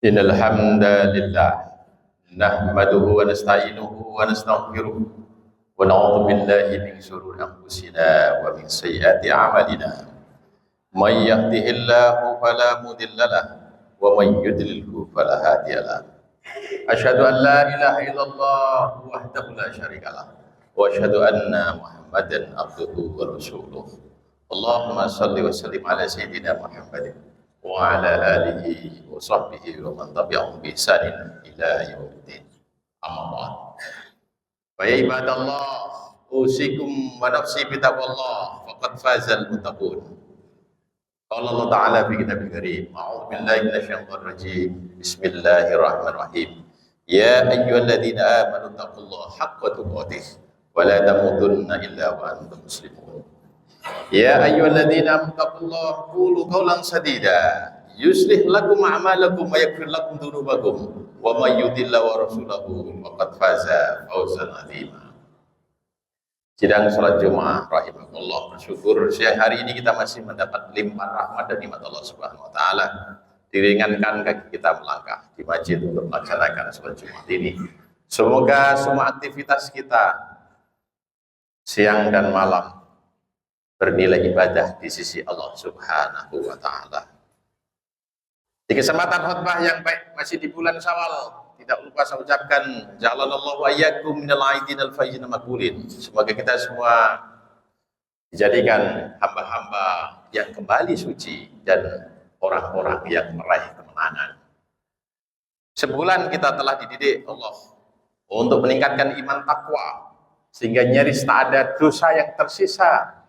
Innal hamdalillah nahmaduhu wa nasta'inuhu wa nastaghfiruh wa na'udzu billahi min shururi anfusina wa min sayyiati a'malina. May yahdihillahu fala mudilla lahu wa may yudlilhu fala hadiya lahu. Asyhadu an la ilaha illallah wahdahu la syarika lahu wa asyhadu anna Muhammadan abduhu wa rasuluh. Allahumma shalli wa sallim ala sayyidina Muhammadin wa ala alihi wa sahbihi wa man tabi'ahum bi ihsanin ila yaumiddin. Amma ba'd. Fa ya ibadallah, usikum wa nafsi bi taqwallah faqad fazal muttaqun. Qala Allah Ta'ala fi kitabil karim, a'udzu billahi minasyaitonir rajim. Bismillahirrahmanirrahim. Ya ayyuhalladzina amanu taqullaha haqqa tuqatih wa la tamutunna illa wa antum muslimun. Ya ayyuhalladzina amanu taqullaha qulu qawlan sadida yuslih lakum a'malakum wa yaghfir lakum dzunubakum wa may yuti'illah wa rasulahu faqad faza fawzan 'azima. Sidang salat Jumat rahimakumullah, bersyukur siang hari ini kita masih mendapat limpahan rahmat dan nikmat Allah Subhanahu wa taala. Diringankan kaki kita melangkah di masjid untuk melaksanakan salat Jumat ini. Semoga semua aktivitas kita siang dan malam bernilai ibadah di sisi Allah Subhanahu wa taala. Di kesempatan khutbah yang baik masih di bulan Syawal, tidak lupa saya ucapkan ja'alallahu wa iyyakum minal aidinal fayyinal maqbulin. Semoga kita semua dijadikan hamba-hamba yang kembali suci dan orang-orang yang meraih kemenangan. Sebulan kita telah dididik Allah untuk meningkatkan iman takwa sehingga nyaris tak ada dosa yang tersisa.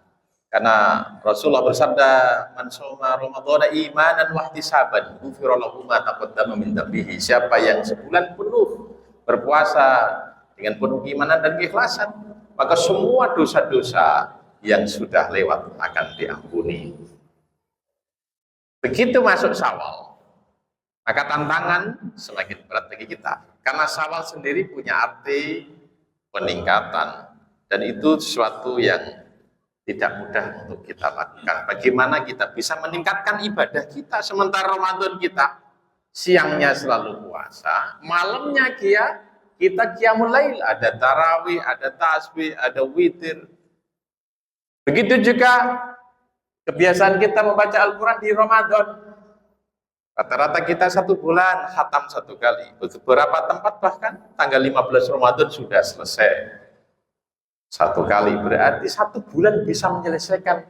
Karena Rasulullah bersabda, man shoma ramadhana imanan wa ihtisaban ghufira lahu ma taqaddama min dhanbihi. Siapa yang sebulan penuh berpuasa dengan penuh keimanan dan keikhlasan, maka semua dosa-dosa yang sudah lewat akan diampuni. Begitu masuk Syawal, maka tantangan semakin berat bagi kita. Karena Syawal sendiri punya arti peningkatan, dan itu sesuatu yang tidak mudah untuk kita lakukan. Bagaimana kita bisa meningkatkan ibadah kita sementara Ramadan kita siangnya selalu puasa, malamnya kita qiyamul lail, ada tarawih, ada tasbih, ada witir. Begitu juga kebiasaan kita membaca Al-Quran di Ramadan. Rata-rata kita 1 bulan khatam 1 kali. Beberapa tempat bahkan tanggal 15 Ramadan sudah selesai 1 kali, berarti 1 bulan bisa menyelesaikan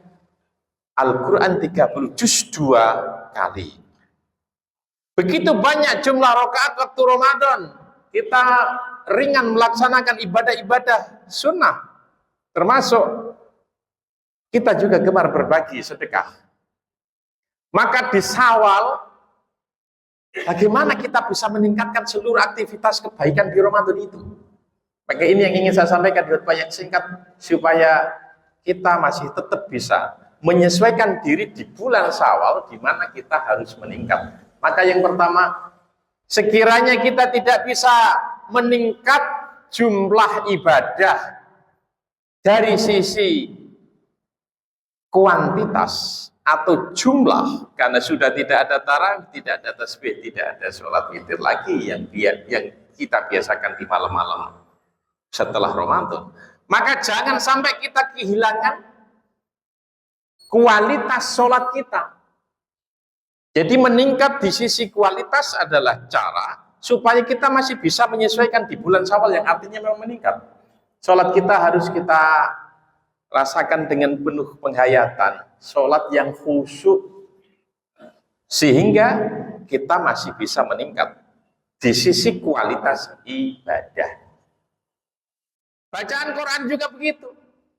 Al-Quran 30 juz 2 kali. Begitu banyak jumlah rakaat waktu Ramadan, kita ringan melaksanakan ibadah-ibadah sunnah, termasuk kita juga gemar berbagi sedekah. Maka di Syawal, bagaimana kita bisa meningkatkan seluruh aktivitas kebaikan di Ramadan itu? Maka ini yang ingin saya sampaikan di khutbah yang singkat, supaya kita masih tetap bisa menyesuaikan diri di bulan Syawal di mana kita harus meningkat. Maka yang pertama, sekiranya kita tidak bisa meningkat jumlah ibadah dari sisi kuantitas atau jumlah, karena sudah tidak ada tarawih, tidak ada tasbih, tidak ada sholat witir lagi yang kita biasakan di malam-malam setelah Ramadan, maka jangan sampai kita kehilangan kualitas sholat kita. Jadi meningkat di sisi kualitas adalah cara supaya kita masih bisa menyesuaikan di bulan Syawal yang artinya memang meningkat. Sholat kita harus kita rasakan dengan penuh penghayatan, sholat yang khusyuk, sehingga kita masih bisa meningkat di sisi kualitas ibadah. Bacaan Quran juga begitu.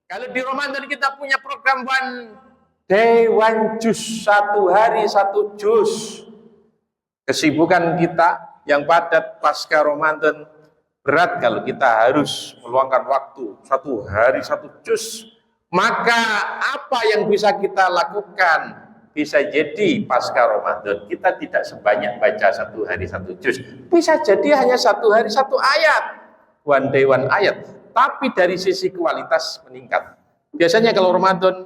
Kalau di Ramadan kita punya program one day one juz, 1 hari 1 juz. Kesibukan kita yang padat pasca Ramadan berat kalau kita harus meluangkan waktu 1 hari 1 juz. Maka apa yang bisa kita lakukan? Bisa jadi pasca Ramadan kita tidak sebanyak baca 1 hari 1 juz. Bisa jadi hanya 1 hari 1 ayat. One day one ayat. Tapi dari sisi kualitas meningkat. Biasanya kalau Ramadan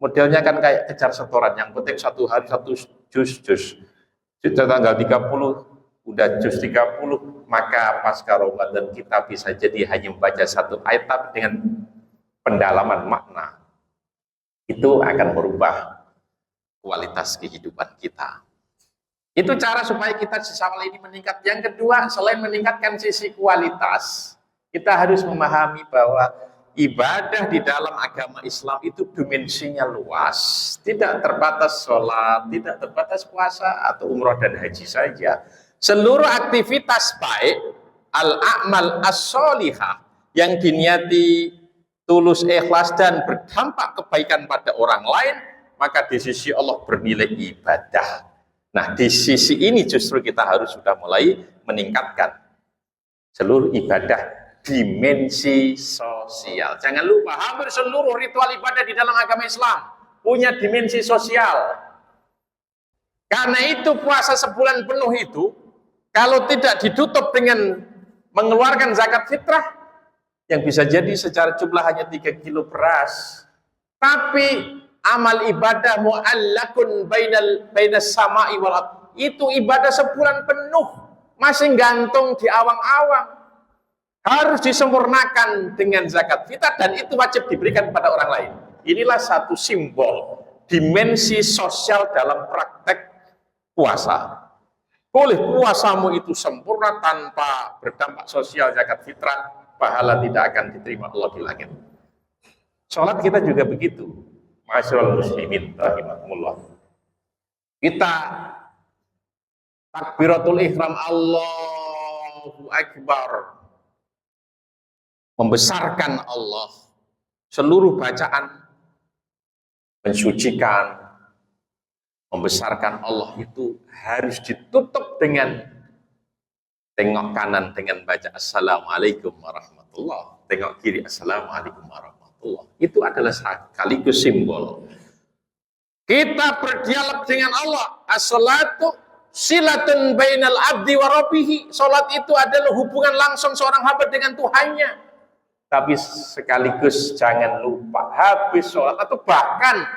Modelnya kan kayak kejar setoran, yang penting satu hari satu jus. Sudah tanggal 30, udah jus 30, maka pasca Ramadan kita bisa jadi hanya membaca satu ayat tapi dengan pendalaman makna. Itu akan merubah kualitas kehidupan kita. Itu cara supaya kita sisa amal ini meningkat. Yang kedua, selain meningkatkan sisi kualitas, kita harus memahami bahwa ibadah di dalam agama Islam itu dimensinya luas, tidak terbatas sholat, tidak terbatas puasa atau umroh dan haji saja. Seluruh aktivitas baik, al-a'mal as-sholihah, yang diniati tulus, ikhlas dan berdampak kebaikan pada orang lain, maka di sisi Allah bernilai ibadah. Nah, di sisi ini justru kita harus sudah mulai meningkatkan seluruh ibadah dimensi sosial. Jangan lupa, hampir seluruh ritual ibadah di dalam agama Islam punya dimensi sosial. Karena itu puasa sebulan penuh itu, kalau tidak ditutup dengan mengeluarkan zakat fitrah, yang bisa jadi secara jumlah hanya 3 kilo beras, tapi amal ibadah mu'allakun bainas sama'i wal ardh, itu ibadah sebulan penuh, masih gantung di awang-awang. Harus disempurnakan dengan zakat fitrah dan itu wajib diberikan kepada orang lain. Inilah satu simbol dimensi sosial dalam praktek puasa. Boleh puasamu itu sempurna tanpa berdampak sosial zakat fitrah, pahala tidak akan diterima Allah di langit. Sholat kita juga begitu. Ma'asyiral muslimin rahimakumullah. Kita takbiratul ihram, Allahu Akbar, membesarkan Allah, seluruh bacaan mensucikan, membesarkan Allah itu harus ditutup dengan tengok kanan dengan baca Assalamualaikum warahmatullah, tengok kiri Assalamualaikum warahmatullah. Itu adalah sekaligus simbol kita berdialog dengan Allah. As-salatu silatun bainal abdi wa rabbihi. Salat itu adalah hubungan langsung seorang hamba dengan Tuhannya. Tapi sekaligus jangan lupa habis sholat atau bahkan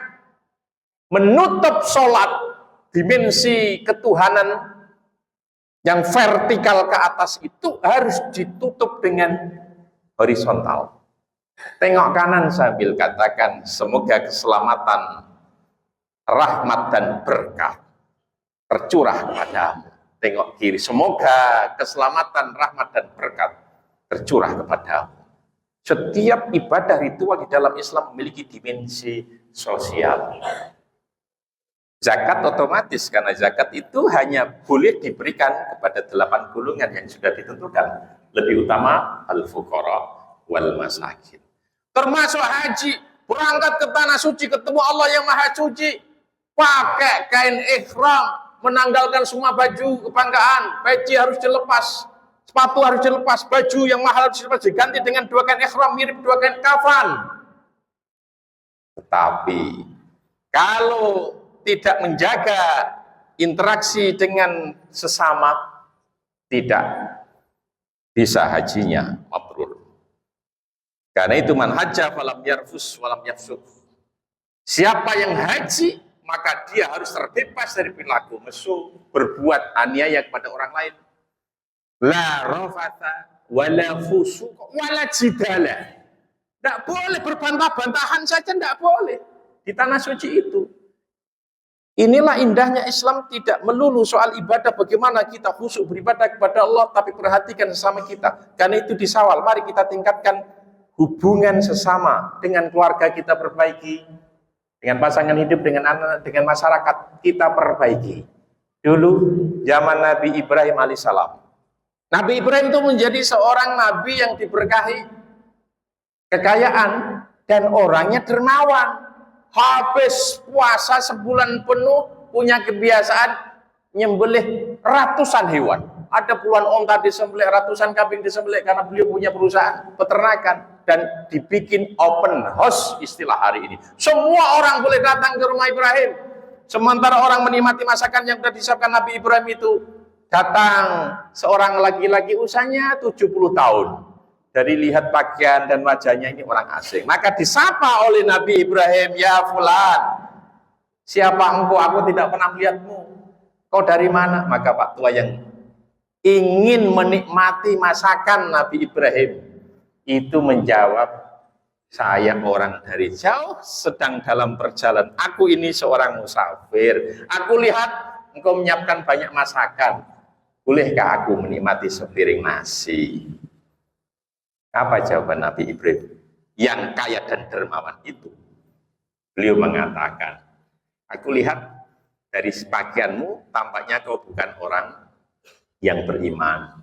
menutup sholat, dimensi ketuhanan yang vertikal ke atas itu harus ditutup dengan horizontal. Tengok kanan sambil katakan semoga keselamatan, rahmat dan berkah tercurah kepadamu. Tengok kiri, semoga keselamatan, rahmat dan berkat tercurah kepadamu. Setiap ibadah ritual di dalam Islam memiliki dimensi sosial. Zakat otomatis, karena zakat itu hanya boleh diberikan kepada 8 golongan yang sudah ditentukan. Lebih utama al-fuqara wal masakin. Termasuk haji, berangkat ke tanah suci, ketemu Allah yang maha suci, pakai kain ihram, menanggalkan semua baju kebanggaan, peci harus dilepas, sepatu harus dilepas, baju yang mahal harus dilepas, diganti dengan 2 kain ihram mirip 2 kain kafan. Tetapi kalau tidak menjaga interaksi dengan sesama, tidak bisa hajinya mabrur. Karena itu man hajja falam yarfus walam yafsuq. Siapa yang haji, maka dia harus terbebas dari perilaku mesum, berbuat aniaya kepada orang lain. La rafata wala fusuq wala jidala. Tidak boleh berbantah-bantahan saja, tidak boleh di tanah suci itu. Inilah indahnya Islam, tidak melulu soal ibadah, bagaimana kita khusyuk beribadah kepada Allah, tapi perhatikan sesama kita. Karena itu di Syawal, mari kita tingkatkan hubungan sesama, dengan keluarga kita perbaiki, dengan pasangan hidup, dengan anak, dengan masyarakat kita perbaiki. Dulu zaman Nabi Ibrahim alaihissalam, Nabi Ibrahim itu menjadi seorang nabi yang diberkahi kekayaan dan orangnya dermawan. Habis puasa sebulan penuh, punya kebiasaan nyembelih ratusan hewan. Ada puluhan onta disembelih, ratusan kambing disembelih, karena beliau punya perusahaan peternakan dan dibikin open house istilah hari ini. Semua orang boleh datang ke rumah Ibrahim. Sementara orang menikmati masakan yang sudah disiapkan Nabi Ibrahim itu, datang seorang laki-laki usianya 70 tahun. Dari lihat pakaian dan wajahnya ini orang asing. Maka disapa oleh Nabi Ibrahim, ya fulan, siapa engkau? Aku tidak pernah melihatmu. Kau dari mana? Maka Pak Tua yang ingin menikmati masakan Nabi Ibrahim itu menjawab, saya orang dari jauh sedang dalam perjalanan. Aku ini seorang musafir. Aku lihat engkau menyiapkan banyak masakan. Bolehkah aku menikmati sepiring nasi? Apa jawaban Nabi Ibrahim yang kaya dan dermawan itu? Beliau mengatakan, aku lihat dari pakaianmu tampaknya kau bukan orang yang beriman.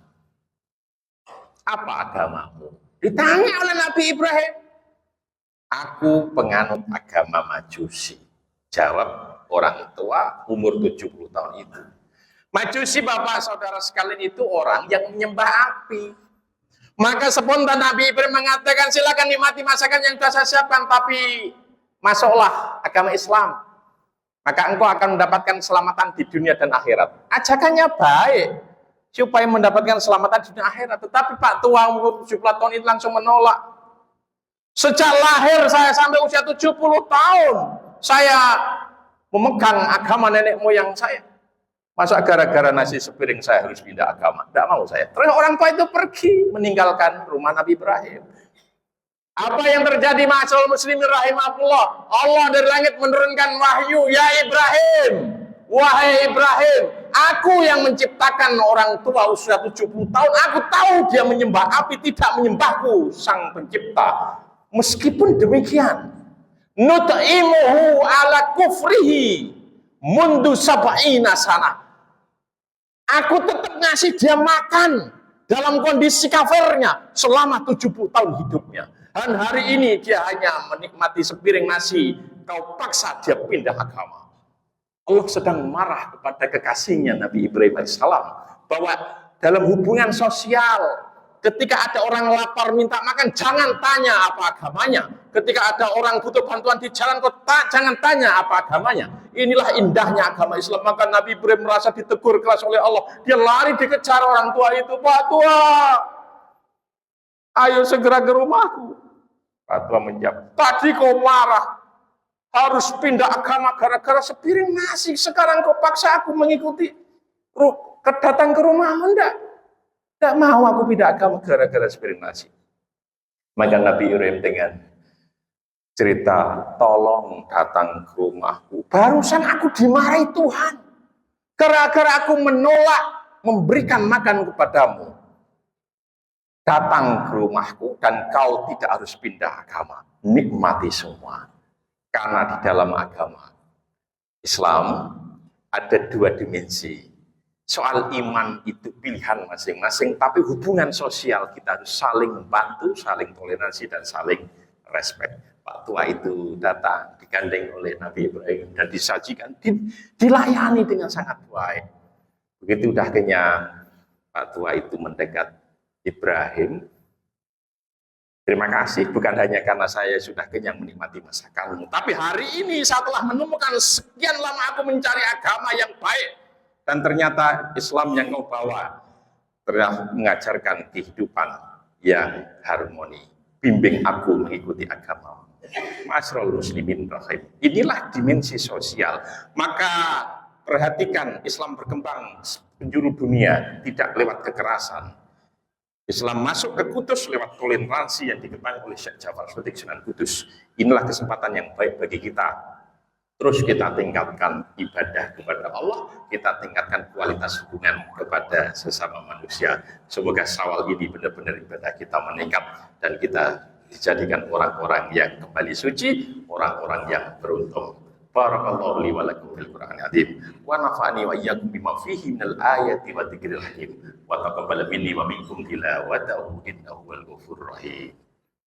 Apa agamamu? Ditanya oleh Nabi Ibrahim. Aku penganut agama Majusi. Jawab orang tua umur 70 tahun itu. Majusi, bapak saudara sekalian, itu orang yang menyembah api. Maka spontan Nabi Ibrahim mengatakan, silakan nikmati masakan yang sudah saya siapkan, tapi masuklah agama Islam. Maka engkau akan mendapatkan keselamatan di dunia dan akhirat. Ajakannya baik, supaya mendapatkan keselamatan di dunia akhirat. Tetapi Pak Tua umur 70 tahun itu langsung menolak. Sejak lahir saya sampai usia 70 tahun, saya memegang agama nenek moyang saya. Masa gara-gara nasi sepiring saya harus pindah agama? Tidak mau saya. Terus orang tua itu pergi meninggalkan rumah Nabi Ibrahim. Apa yang terjadi, ma'asyiral muslimin rahimahullah? Allah dari langit menurunkan wahyu, ya Ibrahim, wahai Ibrahim, aku yang menciptakan orang tua usia 70 tahun. Aku tahu dia menyembah api, tidak menyembahku, sang pencipta. Meskipun demikian, nut'imuhu ala kufrihi mundu sab'ina sana. Aku tetap ngasih dia makan dalam kondisi kafirnya selama 70 tahun hidupnya. Dan hari ini dia hanya menikmati sepiring nasi, kau paksa dia pindah agama. Allah sedang marah kepada kekasihnya Nabi Ibrahim AS, bahwa dalam hubungan sosial, ketika ada orang lapar minta makan, jangan tanya apa agamanya. Ketika ada orang butuh bantuan di jalan kota, jangan tanya apa agamanya. Inilah indahnya agama Islam. Maka Nabi Ibrahim merasa ditegur keras oleh Allah. Dia lari dikejar orang tua itu. Pak Tua, ayo segera ke rumahku. Pak Tua menjawab, tadi kau marah, harus pindah agama gara-gara sepiring nasi. Sekarang kau paksa aku mengikuti, datang ke rumahmu. Tidak mau aku pindah agama gara-gara sepiring nasi. Maka Nabi Ibrahim dengan cerita, tolong datang ke rumahku. Barusan aku dimarahi Tuhan gara-gara aku menolak memberikan makan kepadamu. Datang ke rumahku dan kau tidak harus pindah agama. Nikmati semua. Karena di dalam agama Islam ada dua dimensi. Soal iman itu pilihan masing-masing, tapi hubungan sosial kita harus saling membantu, saling toleransi, dan saling respect. Pak Tua itu datang, digandeng oleh Nabi Ibrahim, dan disajikan, dilayani dengan sangat baik. Begitu udah kenyang, Pak Tua itu mendekat Ibrahim. Terima kasih, bukan hanya karena saya sudah kenyang menikmati masakanmu, tapi hari ini setelah menemukan sekian lama aku mencari agama yang baik, dan ternyata Islam yang kau bawa telah mengajarkan kehidupan yang harmoni. Bimbing aku mengikuti agama. Ma'asyiral muslimin rahim. Inilah dimensi sosial. Maka perhatikan, Islam berkembang penjuru dunia, tidak lewat kekerasan. Islam masuk ke Kudus lewat toleransi yang dikembangkan oleh Syekh Ja'far Shadiq Sunan Kudus. Inilah kesempatan yang baik bagi kita. Terus kita tingkatkan ibadah kepada Allah, kita tingkatkan kualitas hubungan kepada sesama manusia. Semoga Syawal ini benar-benar ibadah kita meningkat dan kita dijadikan orang-orang yang kembali suci, orang-orang yang beruntung. Barakallahu li wa lakum fil Qur'anil azim wa nafa'ani wa iyyakum bima fihi minal ayati wa dzikril hakim wa taqabbal minni wa minkum tilawatahu innahu wal ghafurur rahim.